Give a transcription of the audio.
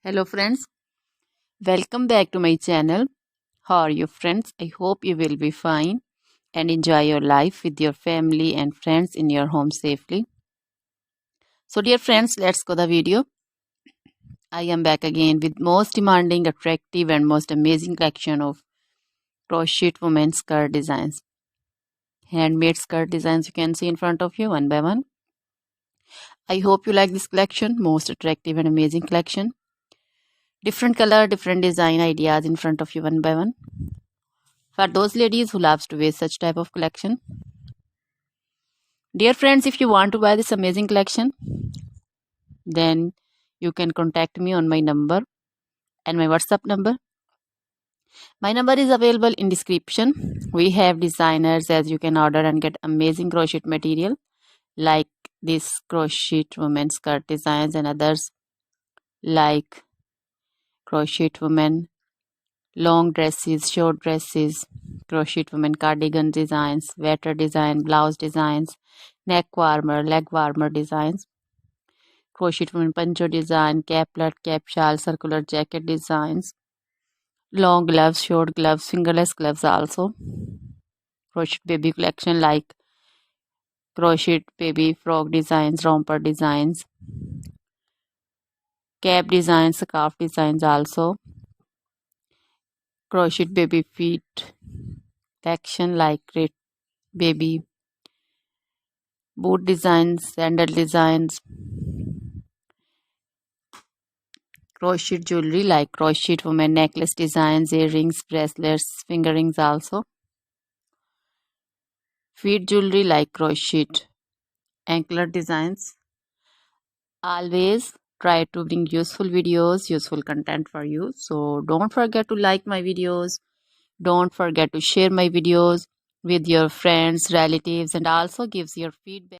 Hello friends, welcome back to my channel. How are you friends? I hope you will be fine and enjoy your life with your family and friends in your home safely. So dear friends, let's go the video. I am back again with most demanding, attractive and most amazing collection of crochet women's skirt designs. Handmade skirt designs you can see in front of you one by one. I hope you like this collection, most attractive and amazing collection. Different color, different design ideas in front of you one by one. For those ladies who loves to wear such type of collection. Dear friends, if you want to buy this amazing collection, then you can contact me on my number and my WhatsApp number. My number is available in description. We have designers as you can order and get amazing crochet material like this crochet women skirt designs and others like crochet women long dresses, short dresses, crochet women cardigan designs, sweater design, blouse designs, neck warmer, leg warmer designs, crochet women poncho design, caplet, cap shawl, circular jacket designs, long gloves, short gloves, fingerless gloves also, crochet baby collection like crochet baby frog designs, romper designs, cap designs, scarf designs also, crochet baby feet collection like great baby boot designs, sandal designs, crochet jewelry like crochet women necklace designs, earrings, bracelets, finger rings also, feet jewelry like crochet anklet designs. Always try to bring useful videos, useful content for you. So don't forget to like my videos. Don't forget to share my videos with your friends, relatives, and also gives your feedback.